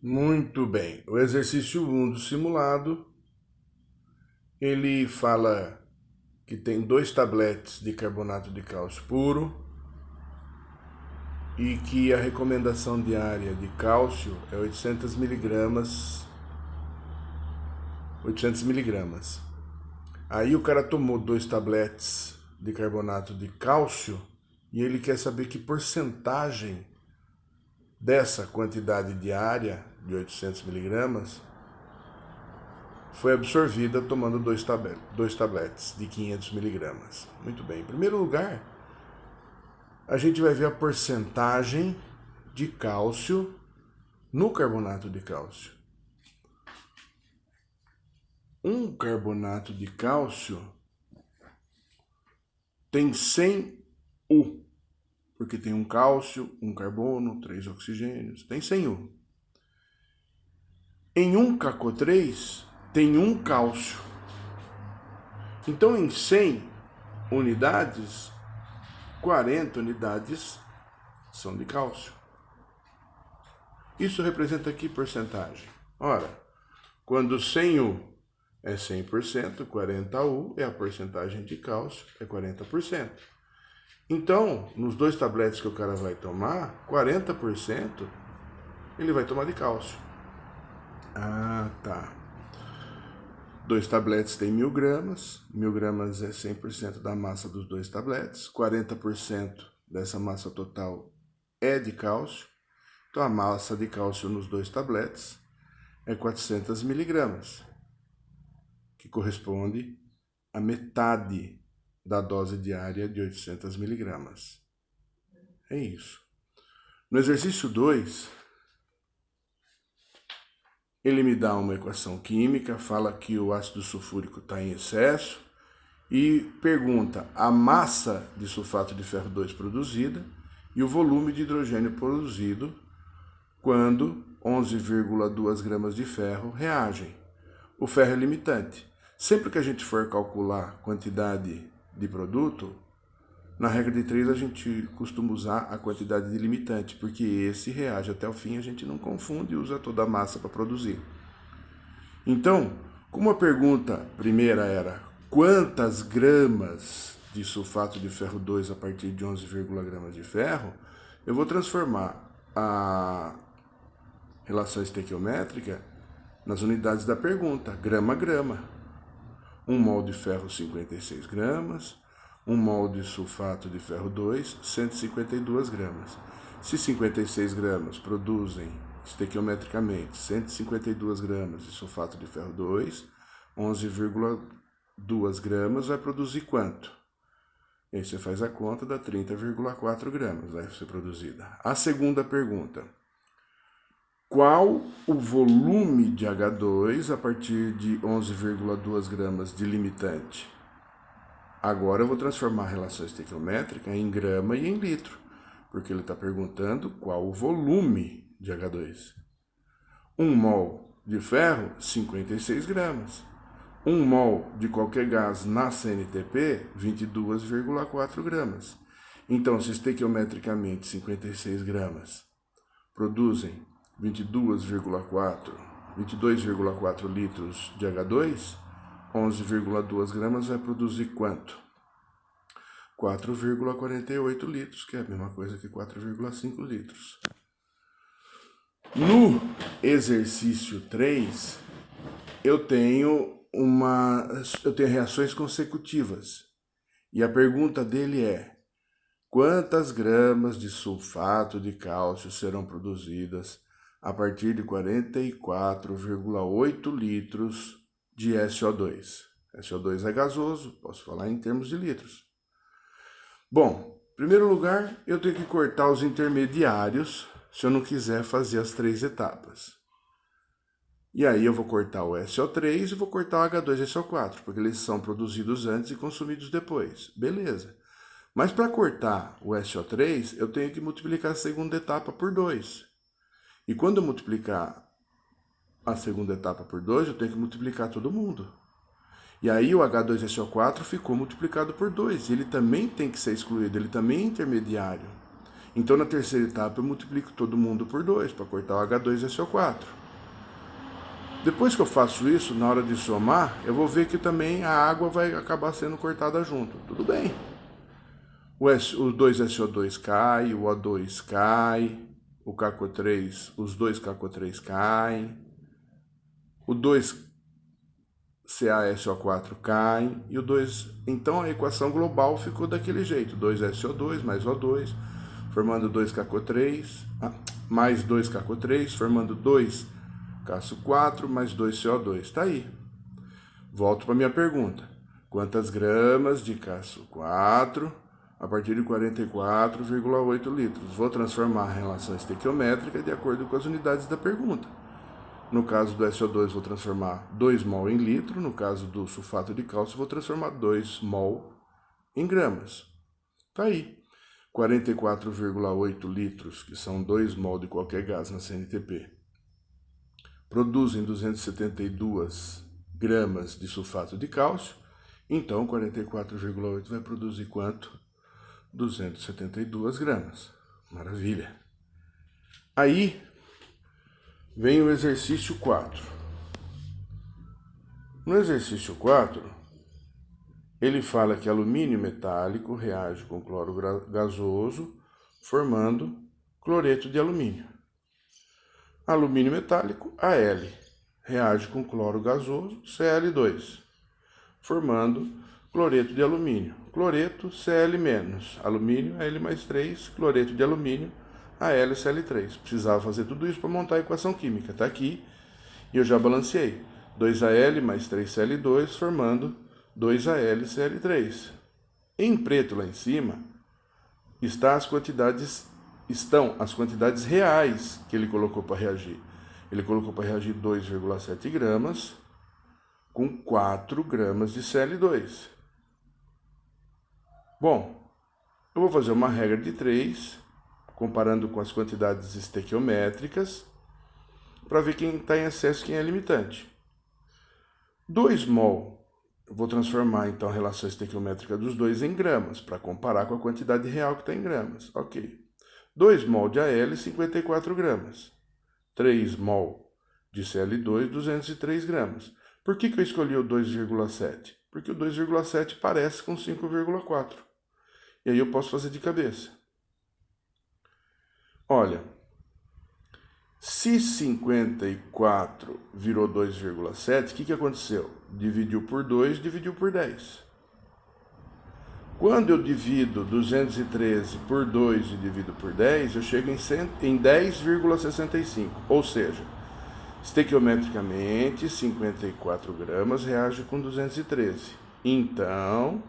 Muito bem. O exercício 1 do simulado, ele fala que tem 2 tabletes de carbonato de cálcio puro e que a recomendação diária de cálcio é 800 miligramas. 800 miligramas. Aí o cara tomou 2 tabletes de carbonato de cálcio e ele quer saber que porcentagem dessa quantidade diária de 800 miligramas foi absorvida tomando 2 tabletes de 500 miligramas. Muito bem. Em primeiro lugar, a gente vai ver a porcentagem de cálcio no carbonato de cálcio. Um carbonato de cálcio tem 100 U, porque tem um cálcio, um carbono, 3 oxigênios, tem 100 U. Em um CaCO3 tem um cálcio. Então, em 100 unidades, 40 unidades são de cálcio. Isso representa que porcentagem? Ora, quando 100 U é 100%, 40 U é a porcentagem de cálcio, é 40%. Então, nos 2 tabletes que o cara vai tomar, 40% ele vai tomar de cálcio. Ah, tá. 2 tabletes tem 1000 gramas. 1000 gramas é 100% da massa dos 2 tabletes. 40% dessa massa total é de cálcio. Então, a massa de cálcio nos 2 tabletes é 400 miligramas, que corresponde a metade da dose diária de 800 miligramas. É isso. No exercício 2, ele me dá uma equação química, fala que o ácido sulfúrico está em excesso e pergunta a massa de sulfato de ferro 2 produzida e o volume de hidrogênio produzido quando 11,2 gramas de ferro reagem. O ferro é limitante. Sempre que a gente for calcular quantidade de produto, na regra de 3 a gente costuma usar a quantidade de limitante, porque esse reage até o fim, a gente não confunde e usa toda a massa para produzir. Então, como a pergunta primeira era quantas gramas de sulfato de ferro 2 a partir de 11, gramas de ferro, eu vou transformar a relação estequiométrica nas unidades da pergunta, grama a grama. 1 mol de ferro, 56 gramas. 1 mol de sulfato de ferro 2, 152 gramas. Se 56 gramas produzem estequiometricamente 152 gramas de sulfato de ferro 2, 11,2 gramas vai produzir quanto? E aí você faz a conta, dá 30,4 gramas vai ser produzida. A segunda pergunta: qual o volume de H2 a partir de 11,2 gramas de limitante? Agora eu vou transformar a relação estequiométrica em grama e em litro, porque ele está perguntando qual o volume de H2. 1 mol de ferro, 56 gramas. 1 mol de qualquer gás na CNTP, 22,4 gramas. Então, se estequiometricamente 56 gramas produzem 22,4 litros de H2, 11,2 gramas vai produzir quanto? 4,48 litros, que é a mesma coisa que 4,5 litros. No exercício 3, eu tenho reações consecutivas. E a pergunta dele é: quantas gramas de sulfato de cálcio serão produzidas a partir de 44,8 litros de SO2? SO2 é gasoso, posso falar em termos de litros. Bom, em primeiro lugar, eu tenho que cortar os intermediários se eu não quiser fazer as 3 etapas. E aí eu vou cortar o SO3 e vou cortar o H2SO4, porque eles são produzidos antes e consumidos depois. Beleza. Mas para cortar o SO3, eu tenho que multiplicar a segunda etapa por 2. E quando eu multiplicar a segunda etapa por 2, eu tenho que multiplicar todo mundo. E aí o H2SO4 ficou multiplicado por 2. Ele também tem que ser excluído, ele também é intermediário. Então, na terceira etapa, eu multiplico todo mundo por 2 para cortar o H2SO4. Depois que eu faço isso, na hora de somar, eu vou ver que também a água vai acabar sendo cortada junto. Tudo bem. O 2SO2 cai, o O2 cai, o CaCO3, os dois CaCO3 caem, o 2CaSO4 cai, e o 2... Então a equação global ficou daquele jeito, 2SO2 mais O2, formando 2CaCO3, mais 2CaCO3, formando 2CaSO4 mais 2CO2. Está aí. Volto para minha pergunta. Quantas gramas de CaSO4 a partir de 44,8 litros? Vou transformar a relação estequiométrica de acordo com as unidades da pergunta. No caso do SO2, vou transformar 2 mol em litro. No caso do sulfato de cálcio, vou transformar 2 mol em gramas. Está aí. 44,8 litros, que são 2 mol de qualquer gás na CNTP, produzem 272 gramas de sulfato de cálcio. Então, 44,8 vai produzir quanto? 272 gramas. Maravilha. Aí vem o exercício 4. No exercício 4, ele fala que alumínio metálico reage com cloro gasoso, formando cloreto de alumínio. Alumínio metálico, Al, reage com cloro gasoso, Cl2, formando cloreto de alumínio. Cloreto, Cl-, alumínio, Al mais 3, cloreto de alumínio, AlCl3. Precisava fazer tudo isso para montar a equação química. Está aqui e eu já balanceei. 2Al mais 3Cl2 formando 2AlCl3. Em preto lá em cima estão as quantidades reais que ele colocou para reagir. Ele colocou para reagir 2,7 gramas com 4 gramas de Cl2. Bom, eu vou fazer uma regra de 3, comparando com as quantidades estequiométricas, para ver quem está em excesso e quem é limitante. 2 mol, eu vou transformar então a relação estequiométrica dos dois em gramas, para comparar com a quantidade real que está em gramas. Ok. 2 mol de Al, 54 gramas. 3 mol de Cl2, 203 gramas. Por que eu escolhi o 2,7? Porque o 2,7 parece com 5,4. E aí eu posso fazer de cabeça. Olha, se 54 virou 2,7, o que aconteceu? Dividiu por 2, dividiu por 10. Quando eu divido 213 por 2 e divido por 10, eu chego em 10,65. Ou seja, estequiometricamente, 54 gramas reage com 213. Então,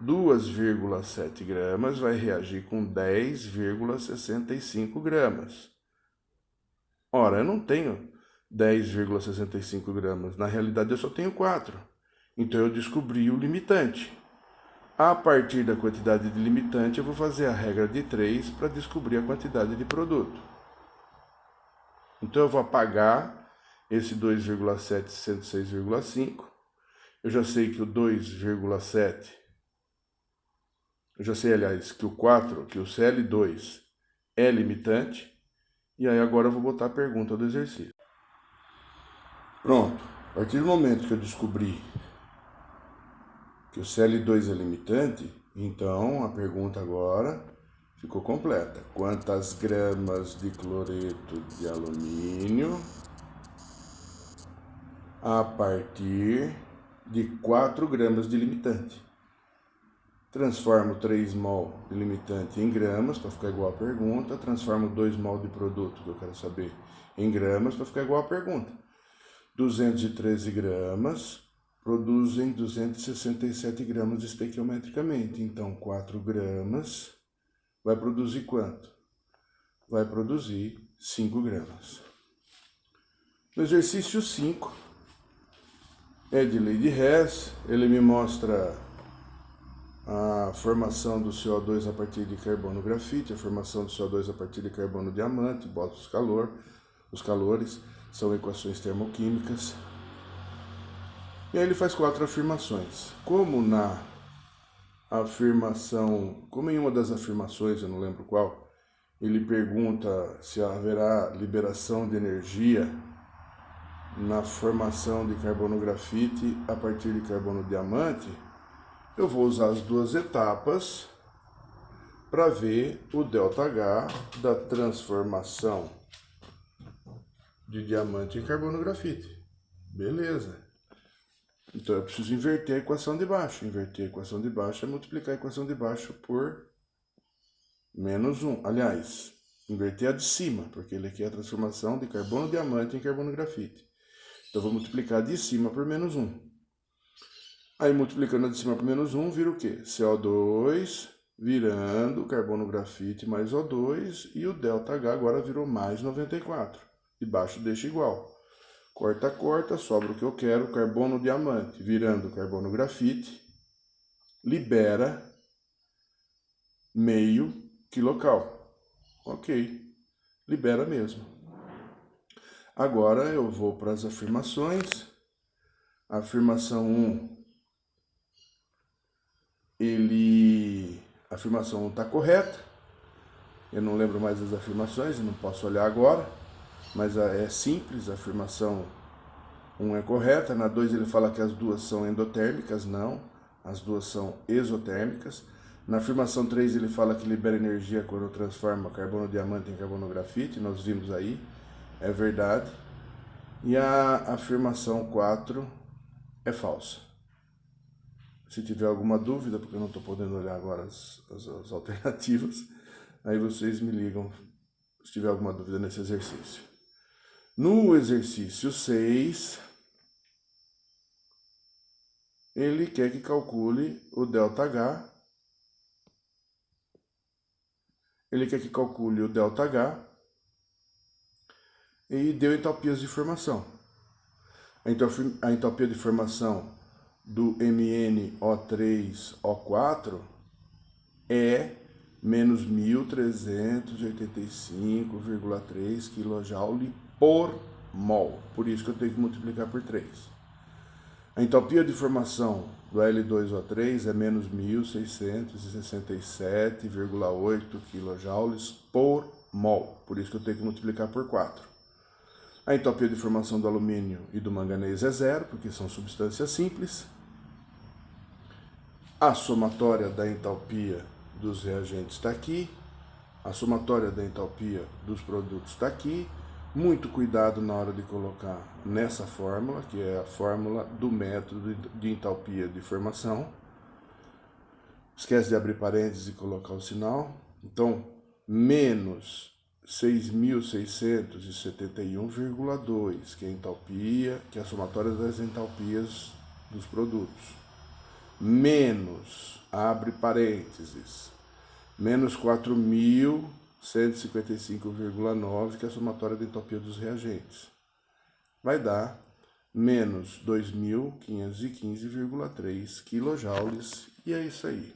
2,7 gramas vai reagir com 10,65 gramas. Ora, eu não tenho 10,65 gramas. Na realidade, eu só tenho 4. Então, eu descobri o limitante. A partir da quantidade de limitante, eu vou fazer a regra de 3 para descobrir a quantidade de produto. Então, eu vou apagar esse 2,7, 106,5. Eu já sei que o 2,7... Eu já sei, aliás, que o 4, que o Cl2 é limitante. E aí agora eu vou botar a pergunta do exercício. Pronto. A partir do momento que eu descobri que o Cl2 é limitante, então a pergunta agora ficou completa. Quantas gramas de cloreto de alumínio a partir de 4 gramas de limitante? Transformo 3 mol de limitante em gramas, para ficar igual a pergunta. Transformo 2 mol de produto, que eu quero saber, em gramas, para ficar igual a pergunta. 213 gramas produzem 267 gramas estequiometricamente. Então, 4 gramas vai produzir quanto? Vai produzir 5 gramas. No exercício 5, é de lei de Hess, ele me mostra a formação do CO2 a partir de carbono grafite, a formação do CO2 a partir de carbono diamante, bota os calores, são equações termoquímicas. E aí ele faz 4 afirmações. Como em uma das afirmações, eu não lembro qual, ele pergunta se haverá liberação de energia na formação de carbono grafite a partir de carbono diamante, eu vou usar as duas etapas para ver o ΔH da transformação de diamante em carbono grafite. Beleza. Então eu preciso inverter a equação de baixo. Inverter a equação de baixo é multiplicar a equação de baixo por menos 1. Aliás, inverter a de cima, porque ele aqui é a transformação de carbono diamante em carbono grafite. Então eu vou multiplicar a de cima por menos 1. Aí multiplicando a de cima por menos 1, vira o quê? CO2 virando carbono grafite mais O2, e o ΔH agora virou mais 94. Debaixo deixa igual. Corta, corta, sobra o que eu quero, carbono diamante virando carbono grafite, libera meio quilocal. Ok, libera mesmo. Agora eu vou para as afirmações. A afirmação 1, a afirmação 1 está correta. Eu não lembro mais das afirmações, eu não posso olhar agora, mas é simples, a afirmação 1 é correta. Na 2 ele fala que as duas são endotérmicas, não, as duas são exotérmicas. Na afirmação 3 ele fala que libera energia quando transforma carbono diamante em carbono grafite, nós vimos aí, é verdade. E a afirmação 4 é falsa. Se tiver alguma dúvida, porque eu não estou podendo olhar agora as alternativas, aí vocês me ligam se tiver alguma dúvida nesse exercício. No exercício 6, ele quer que calcule o ΔH. Ele quer que calcule o ΔH e deu entalpias de formação. A entalpia de formação do MnO3O4 é menos 1.385,3 kJ por mol. Por isso que eu tenho que multiplicar por 3. A entalpia de formação do L2O3 é menos 1.667,8 kJ por mol. Por isso que eu tenho que multiplicar por 4. A entalpia de formação do alumínio e do manganês é 0, porque são substâncias simples. A somatória da entalpia dos reagentes está aqui. A somatória da entalpia dos produtos está aqui. Muito cuidado na hora de colocar nessa fórmula, que é a fórmula do método de entalpia de formação. Esquece de abrir parênteses e colocar o sinal. Então, menos 6.671,2, que é a entalpia, que é a somatória das entalpias dos produtos. Menos, abre parênteses, menos 4.155,9, que é a somatória da entalpia dos reagentes. Vai dar menos 2.515,3 kJ, e é isso aí.